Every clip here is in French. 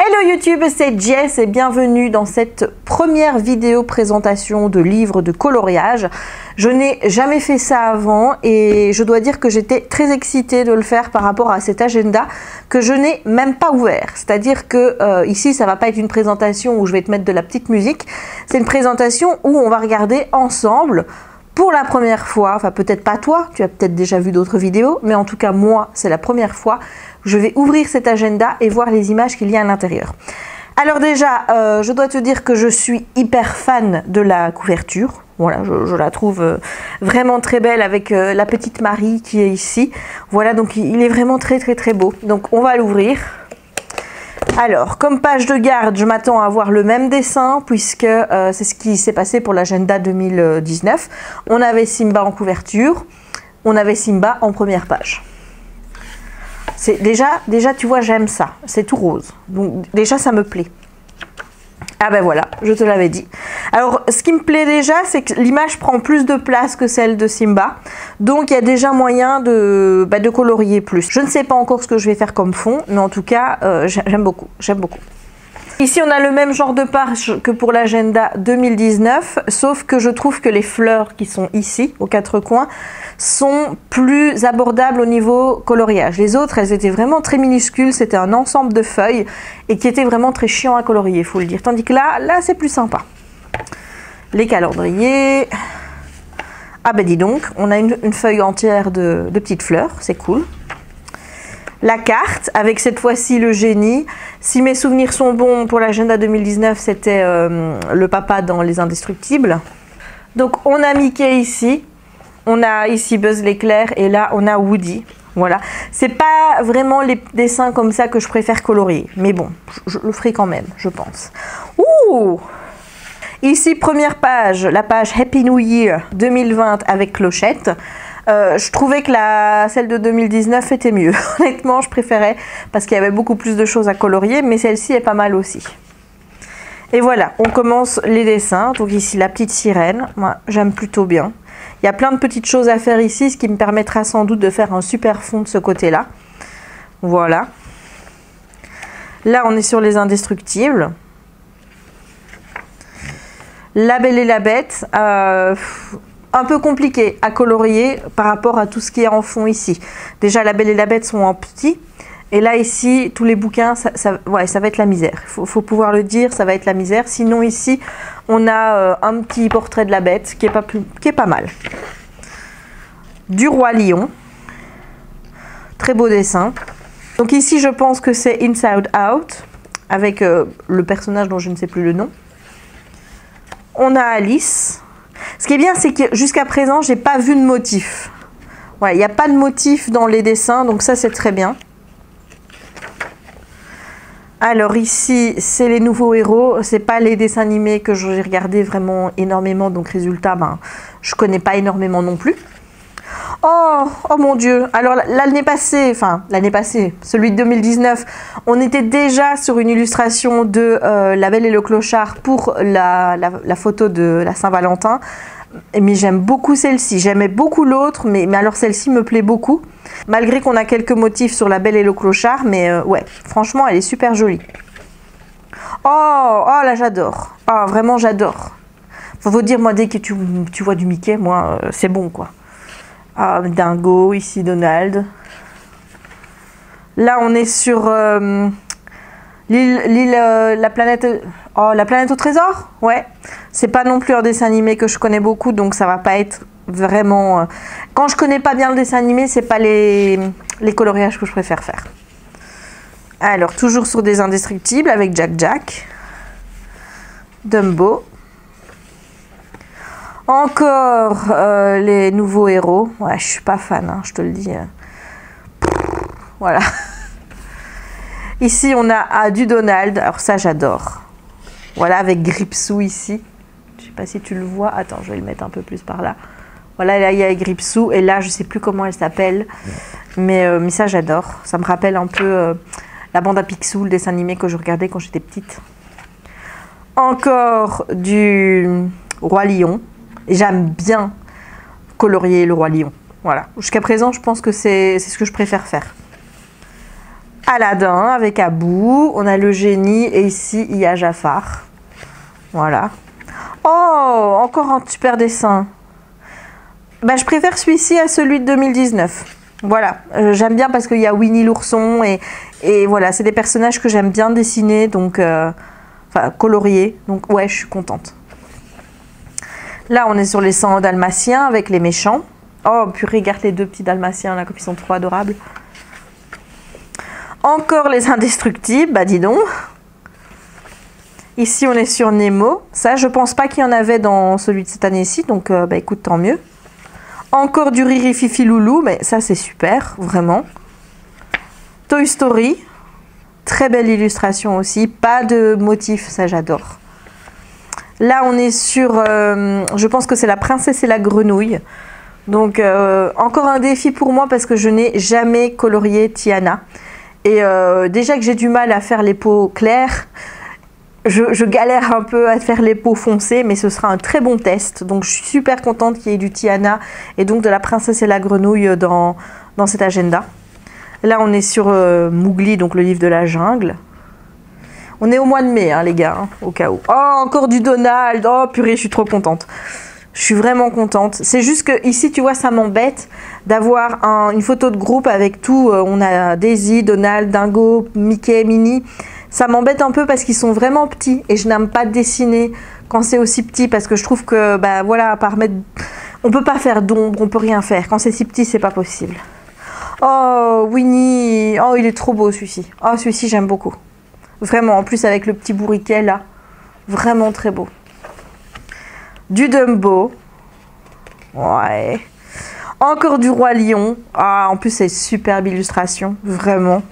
Hello YouTube, c'est Jess et bienvenue dans cette première vidéo présentation de livres de coloriage. Je n'ai jamais fait ça avant et je dois dire que j'étais très excitée de le faire par rapport à cet agenda que je n'ai même pas ouvert. C'est-à-dire que ici, ça va pas être une présentation où je vais te mettre de la petite musique. C'est une présentation où on va regarder ensemble pour la première fois, enfin peut-être pas toi, tu as peut-être déjà vu d'autres vidéos, mais en tout cas moi, c'est la première fois. Je vais ouvrir cet agenda et voir les images qu'il y a à l'intérieur. Alors déjà, je dois te dire que je suis hyper fan de la couverture. Voilà, je la trouve vraiment très belle avec la petite Marie qui est ici. Voilà, donc il est vraiment très beau. Donc on va l'ouvrir. Alors, comme page de garde, je m'attends à avoir le même dessin puisque c'est ce qui s'est passé pour l'agenda 2019. On avait Simba en couverture, on avait Simba en première page. C'est déjà tu vois, j'aime ça, c'est tout rose. Donc déjà ça me plaît. Ah ben voilà, je te l'avais dit. Alors ce qui me plaît déjà, c'est que l'image prend plus de place que celle de Simba. Donc il y a déjà moyen de colorier plus. Je ne sais pas encore ce que je vais faire comme fond, mais en tout cas, j'aime beaucoup. Ici, on a le même genre de page que pour l'agenda 2019, sauf que je trouve que les fleurs qui sont ici, aux quatre coins, sont plus abordables au niveau coloriage. Les autres, elles étaient vraiment très minuscules, c'était un ensemble de feuilles et qui était vraiment très chiant à colorier, il faut le dire. Tandis que là c'est plus sympa. Les calendriers. Ah ben dis donc, on a une feuille entière de petites fleurs, c'est cool. La carte, avec cette fois-ci le génie. Si mes souvenirs sont bons, pour l'agenda 2019, c'était le papa dans Les Indestructibles. Donc on a Mickey ici, on a ici Buzz l'éclair et là on a Woody. Voilà, c'est pas vraiment les dessins comme ça que je préfère colorier, mais bon, je le ferai quand même, je pense. Ouh! Ici, première page, la page Happy New Year 2020 avec clochette. Je trouvais que celle de 2019 était mieux. Honnêtement, je préférais parce qu'il y avait beaucoup plus de choses à colorier, mais celle-ci est pas mal aussi. Et voilà, on commence les dessins. Donc ici, la petite sirène. Moi, j'aime plutôt bien. Il y a plein de petites choses à faire ici, ce qui me permettra sans doute de faire un super fond de ce côté-là. Voilà. Là, on est sur Les Indestructibles. La Belle et la Bête. Un peu compliqué à colorier par rapport à tout ce qui est en fond ici. Déjà, La Belle et la Bête sont en petit. Et là, ici, tous les bouquins, ça va être la misère. Il faut pouvoir le dire, ça va être la misère. Sinon, ici, on a un petit portrait de la bête qui est pas mal. Du Roi Lion. Très beau dessin. Donc ici, je pense que c'est Inside Out, avec le personnage dont je ne sais plus le nom. On a Alice. Ce qui est bien, c'est que jusqu'à présent, j'ai pas vu de motif. Voilà, il n'y a pas de motif dans les dessins, donc ça, c'est très bien. Alors ici, c'est les nouveaux héros. C'est pas les dessins animés que j'ai regardé vraiment énormément, donc résultat, je connais pas énormément non plus. Oh mon Dieu. Alors l'année passée, celui de 2019, on était déjà sur une illustration de La Belle et le Clochard pour la photo de la Saint-Valentin. Mais j'aime beaucoup celle-ci. J'aimais beaucoup l'autre, mais alors celle-ci me plaît beaucoup. Malgré qu'on a quelques motifs sur La Belle et le Clochard, mais ouais, franchement, elle est super jolie. Oh là j'adore. Oh, vraiment j'adore. Faut dire, moi, dès que tu vois du Mickey, moi, c'est bon, quoi. Ah, Dingo, ici Donald. Là, on est sur la planète au trésor. Ouais, c'est pas non plus un dessin animé que je connais beaucoup, donc ça va pas être vraiment. Quand je connais pas bien le dessin animé, c'est pas les coloriages que je préfère faire. Alors, toujours sur des Indestructibles avec Jack, Dumbo. Encore les nouveaux héros. Ouais, je suis pas fan, hein, je te le dis. Voilà. Ici, on a du Donald. Alors ça, j'adore. Voilà, avec Gripsou ici. Je sais pas si tu le vois. Attends, je vais le mettre un peu plus par là. Voilà, là, il y a Gripsou. Et là, je sais plus comment elle s'appelle. Mais ça, j'adore. Ça me rappelle un peu la bande à Picsou, le dessin animé que je regardais quand j'étais petite. Encore du Roi Lion. J'aime bien colorier le Roi Lion. Voilà. Jusqu'à présent, je pense que c'est ce que je préfère faire. Aladdin avec Abou. On a le génie et ici il y a Jafar. Voilà. Oh, encore un super dessin. Bah, je préfère celui-ci à celui de 2019. Voilà, j'aime bien parce qu'il y a Winnie l'ourson et voilà, c'est des personnages que j'aime bien dessiner, donc enfin colorier. Donc ouais, je suis contente. Là, on est sur les 100 dalmatiens avec les méchants. Oh purée, regarde les deux petits dalmatiens là, comme ils sont trop adorables. Encore les indestructibles, bah dis donc. Ici, on est sur Nemo. Ça, je pense pas qu'il y en avait dans celui de cette année-ci, donc bah écoute, tant mieux. Encore du Riri Fifi Loulou, mais ça c'est super, vraiment. Toy Story, très belle illustration aussi, pas de motif, ça j'adore. Là on est sur, je pense que c'est La Princesse et la Grenouille. Donc encore un défi pour moi parce que je n'ai jamais colorié Tiana. Et déjà que j'ai du mal à faire les peaux claires, je galère un peu à faire les peaux foncées, mais ce sera un très bon test. Donc je suis super contente qu'il y ait du Tiana et donc de La Princesse et la Grenouille dans cet agenda. Là on est sur Mowgli, donc le livre de la jungle. On est au mois de mai, hein, les gars, hein, au cas où. Oh, encore du Donald. Oh purée, je suis trop contente. Je suis vraiment contente. C'est juste que ici, tu vois, ça m'embête d'avoir une photo de groupe avec tout. On a Daisy, Donald, Dingo, Mickey, Minnie. Ça m'embête un peu parce qu'ils sont vraiment petits et je n'aime pas dessiner quand c'est aussi petit parce que je trouve que, bah voilà, à part mettre... On peut pas faire d'ombre, on peut rien faire. Quand c'est si petit, c'est pas possible. Oh, Winnie. Oh, il est trop beau celui-ci. Oh, celui-ci, j'aime beaucoup. Vraiment, en plus avec le petit bourriquet là. Vraiment très beau. Du Dumbo. Ouais. Encore du Roi Lion. Ah, en plus, c'est superbe illustration. Vraiment.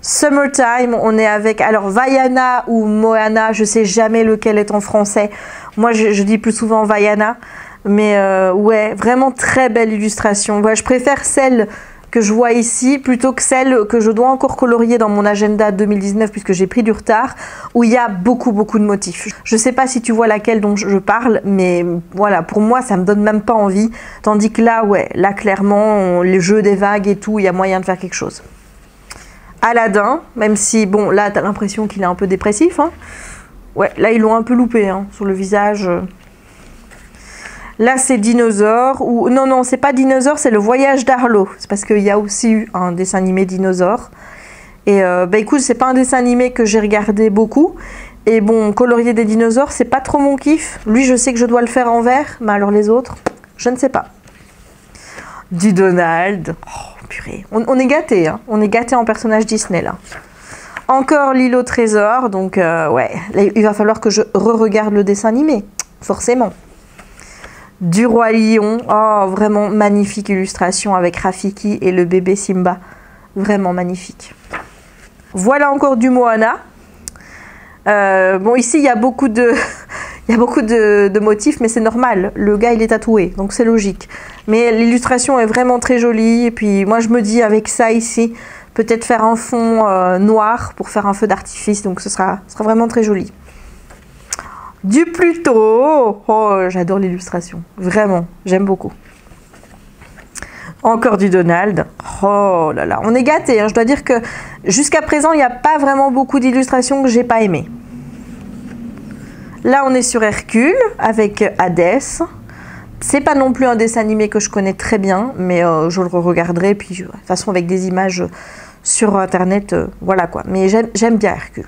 Summertime, on est avec, alors Vaiana ou Moana, je sais jamais lequel est en français. Moi, je dis plus souvent Vaiana. Mais ouais, vraiment très belle illustration. Ouais, je préfère celle que je vois ici plutôt que celle que je dois encore colorier dans mon agenda 2019 puisque j'ai pris du retard, où il y a beaucoup de motifs. Je sais pas si tu vois laquelle dont je parle, mais voilà, pour moi, ça me donne même pas envie. Tandis que là, ouais, là, clairement, les jeux des vagues et tout, il y a moyen de faire quelque chose. Aladdin, même si, bon, là, t'as l'impression qu'il est un peu dépressif. Hein. Ouais, là, ils l'ont un peu loupé hein, sur le visage. Là, c'est Dinosaure. Ou non, non, c'est pas Dinosaure, c'est Le Voyage d'Arlo. C'est parce qu'il y a aussi eu un dessin animé Dinosaure. Et bah écoute, c'est pas un dessin animé que j'ai regardé beaucoup. Et bon, colorier des dinosaures, c'est pas trop mon kiff. Lui, je sais que je dois le faire en vert, mais alors les autres, je ne sais pas. Du Donald. Oh, purée. On est gâtés, hein. On est gâtés en personnage Disney, là. Encore L'île au trésor. Donc, ouais, là, il va falloir que je re-regarde le dessin animé. Forcément. Du Roi Lion. Oh, vraiment magnifique illustration avec Rafiki et le bébé Simba. Vraiment magnifique. Voilà encore du Moana. Bon, ici, il y a beaucoup de... Il y a beaucoup de motifs, mais c'est normal. Le gars, il est tatoué, donc c'est logique. Mais l'illustration est vraiment très jolie. Et puis, moi, je me dis, avec ça ici, peut-être faire un fond noir pour faire un feu d'artifice. Donc, ce sera vraiment très joli. Du Pluto. Oh, j'adore l'illustration. Vraiment, j'aime beaucoup. Encore du Donald. Oh là là, on est gâtés. Hein. Je dois dire que jusqu'à présent, il n'y a pas vraiment beaucoup d'illustrations que j'ai pas aimées. Là, on est sur Hercule avec Hadès. C'est pas non plus un dessin animé que je connais très bien, mais je le regarderai. Puis, de toute façon, avec des images sur Internet, voilà quoi. Mais j'aime bien Hercule.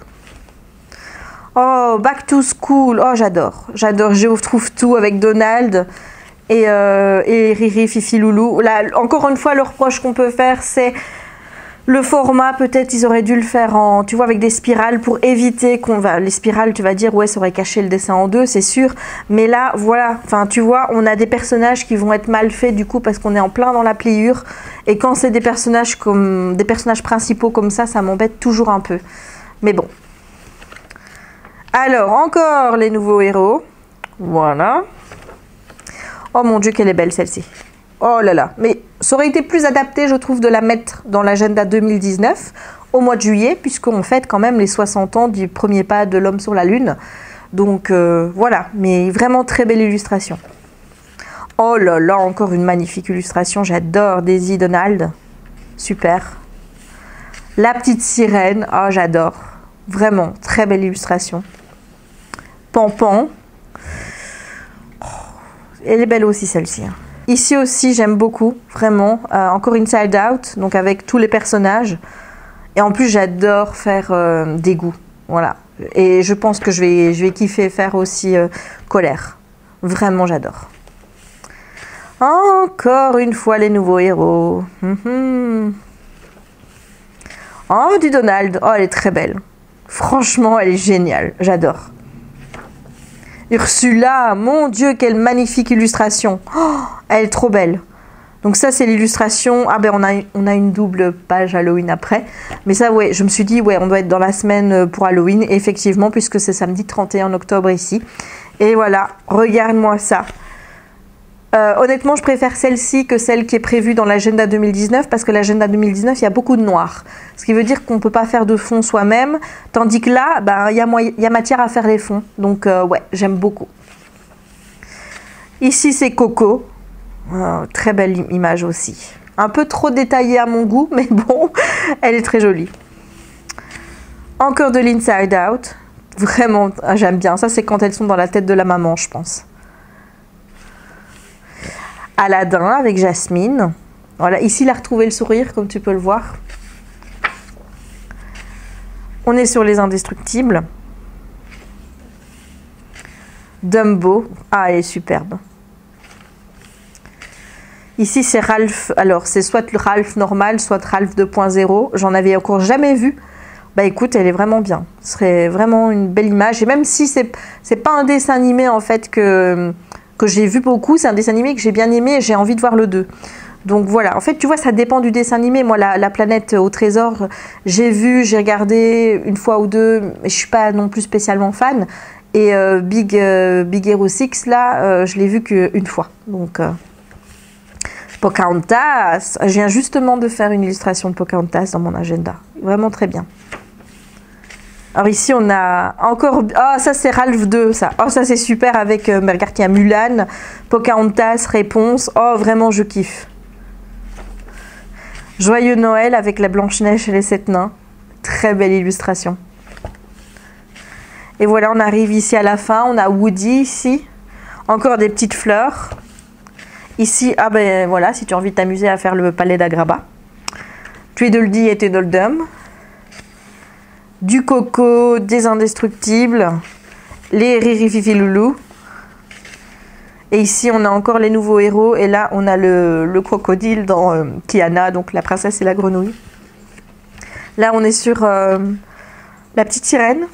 Oh, Back to School. Oh, j'adore. J'adore. Je retrouve tout avec Donald et Riri, Fifi, Loulou. Là, encore une fois, le reproche qu'on peut faire, c'est... Le format, peut-être, ils auraient dû le faire en, tu vois, avec des spirales pour éviter qu'on va... Les spirales, tu vas dire, ouais, ça aurait caché le dessin en deux, c'est sûr. Mais là, voilà, enfin, tu vois, on a des personnages qui vont être mal faits, du coup, parce qu'on est en plein dans la pliure. Et quand c'est des personnages principaux comme ça m'embête toujours un peu. Mais bon. Alors, encore les nouveaux héros. Voilà. Oh mon Dieu, qu'elle est belle, celle-ci. Oh là là, mais ça aurait été plus adapté, je trouve, de la mettre dans l'agenda 2019, au mois de juillet, puisqu'on fête quand même les 60 ans du premier pas de l'homme sur la Lune. Donc voilà, mais vraiment très belle illustration. Oh là là, encore une magnifique illustration, j'adore Daisy Donald. Super. La petite sirène, oh j'adore. Vraiment, très belle illustration. Pampan. Oh, elle est belle aussi celle-ci. Hein. Ici aussi, j'aime beaucoup, vraiment. Encore Inside Out, donc avec tous les personnages. Et en plus, j'adore faire des goûts. Voilà. Et je pense que je vais kiffer faire aussi Colère. Vraiment, j'adore. Encore une fois, les nouveaux héros. Oh, du Donald. Oh, elle est très belle. Franchement, elle est géniale. J'adore. Ursula, mon Dieu, quelle magnifique illustration. Oh, elle est trop belle. Donc ça, c'est l'illustration. Ah ben, on a une double page Halloween après. Mais ça, ouais, je me suis dit, ouais, on doit être dans la semaine pour Halloween. Et effectivement, puisque c'est samedi 31 octobre ici. Et voilà, regarde-moi ça. Honnêtement, je préfère celle-ci que celle qui est prévue dans l'agenda 2019 parce que l'agenda 2019, il y a beaucoup de noir. Ce qui veut dire qu'on ne peut pas faire de fond soi-même. Tandis que là, ben, il y a matière à faire les fonds. Donc, ouais, j'aime beaucoup. Ici, c'est Coco. Très belle image aussi. Un peu trop détaillée à mon goût, mais bon, elle est très jolie. Encore de l'Inside Out. Vraiment, j'aime bien. Ça, c'est quand elles sont dans la tête de la maman, je pense. Aladdin avec Jasmine. Voilà, ici, il a retrouvé le sourire, comme tu peux le voir. On est sur les indestructibles. Dumbo. Ah, elle est superbe. Ici, c'est Ralph. Alors, c'est soit le Ralph normal, soit Ralph 2.0. J'en avais encore jamais vu. Bah écoute, elle est vraiment bien. Ce serait vraiment une belle image. Et même si c'est pas un dessin animé, en fait, que j'ai vu beaucoup, c'est un dessin animé que j'ai bien aimé et j'ai envie de voir le 2. Donc voilà, en fait, tu vois, ça dépend du dessin animé. Moi, la planète au trésor, j'ai regardé une fois ou deux, mais je suis pas non plus spécialement fan. Et Big Hero 6, là, je l'ai vu qu'une fois. Donc, Pocahontas, je viens justement de faire une illustration de Pocahontas dans mon agenda. Vraiment très bien. Alors ici, on a encore... Ah, ça, c'est Ralph 2, ça. Oh, ça, c'est super avec... regarde, il y a Mulan, Pocahontas, Réponse. Oh, vraiment, je kiffe. Joyeux Noël avec la Blanche-Neige et les 7 nains. Très belle illustration. Et voilà, on arrive ici à la fin. On a Woody ici. Encore des petites fleurs. Ici, ah ben voilà, si tu as envie de t'amuser à faire le palais d'Agraba. Tweedledee et Tweedledum. Du Coco, des Indestructibles. Les Riri Fifi Loulou. Et ici, on a encore les nouveaux héros. Et là, on a le crocodile dans Tiana, donc la princesse et la grenouille. Là, on est sur la petite sirène.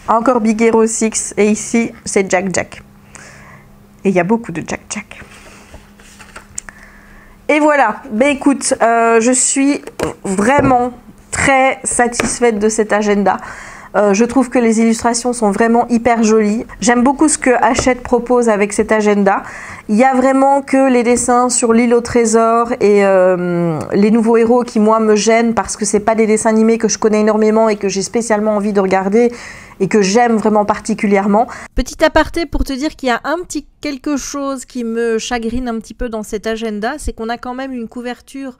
Encore Big Hero 6. Et ici, c'est Jack Jack. Et il y a beaucoup de Jack Jack. Et voilà. Ben écoute, je suis vraiment très satisfaite de cet agenda. Je trouve que les illustrations sont vraiment hyper jolies. J'aime beaucoup ce que Hachette propose avec cet agenda. Il y a vraiment que les dessins sur l'île au trésor et les nouveaux héros qui, moi, me gênent parce que c'est pas des dessins animés que je connais énormément et que j'ai spécialement envie de regarder et que j'aime vraiment particulièrement. Petit aparté pour te dire qu'il y a un petit quelque chose qui me chagrine un petit peu dans cet agenda, c'est qu'on a quand même une couverture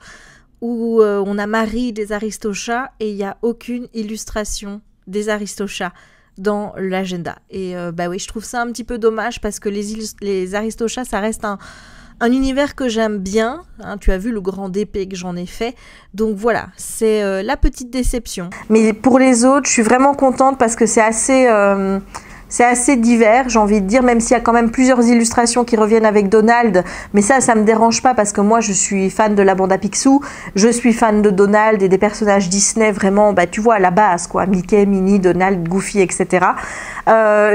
où on a Marie des Aristochats et il n'y a aucune illustration des Aristochats dans l'agenda. Et bah oui, je trouve ça un petit peu dommage parce que les Aristochats, ça reste un univers que j'aime bien. Hein, tu as vu le grand DP que j'en ai fait. Donc voilà, c'est la petite déception. Mais pour les autres, je suis vraiment contente parce que c'est assez divers, j'ai envie de dire, même s'il y a quand même plusieurs illustrations qui reviennent avec Donald. Mais ça me dérange pas parce que moi, je suis fan de la bande à Picsou. Je suis fan de Donald et des personnages Disney, vraiment, bah, tu vois, à la base, quoi. Mickey, Minnie, Donald, Goofy, etc.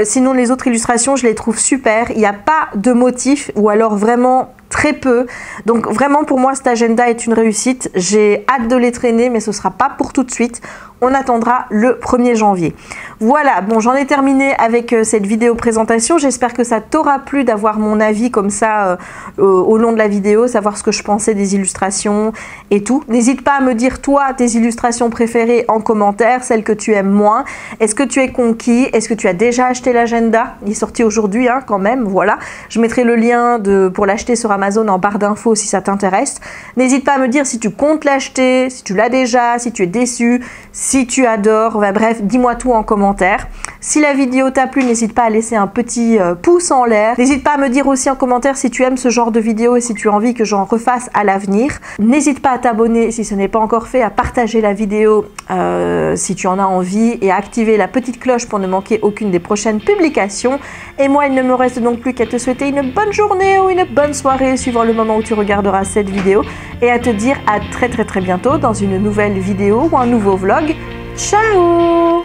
Sinon, les autres illustrations, je les trouve super. Il n'y a pas de motif ou alors vraiment très peu. Donc vraiment, pour moi, cet agenda est une réussite. J'ai hâte de les traîner, mais ce ne sera pas pour tout de suite. On attendra le 1er janvier. Voilà, bon, j'en ai terminé avec cette vidéo présentation. J'espère que ça t'aura plu d'avoir mon avis comme ça au long de la vidéo, savoir ce que je pensais des illustrations et tout. N'hésite pas à me dire, toi, tes illustrations préférées en commentaire, celles que tu aimes moins. Est-ce que tu es conquis? Est-ce que tu as déjà acheté l'agenda? Il est sorti aujourd'hui, hein, quand même, voilà. Je mettrai le lien pour l'acheter sur Amazon en barre d'infos si ça t'intéresse. N'hésite pas à me dire si tu comptes l'acheter, si tu l'as déjà, si tu es déçu, si tu adores, bref, dis-moi tout en commentaire. Si la vidéo t'a plu, n'hésite pas à laisser un petit pouce en l'air. N'hésite pas à me dire aussi en commentaire si tu aimes ce genre de vidéo et si tu as envie que j'en refasse à l'avenir. N'hésite pas à t'abonner si ce n'est pas encore fait, à partager la vidéo si tu en as envie et à activer la petite cloche pour ne manquer aucune des prochaines publications. Et moi, il ne me reste donc plus qu'à te souhaiter une bonne journée ou une bonne soirée suivant le moment où tu regarderas cette vidéo et à te dire à très bientôt dans une nouvelle vidéo ou un nouveau vlog. Ciao!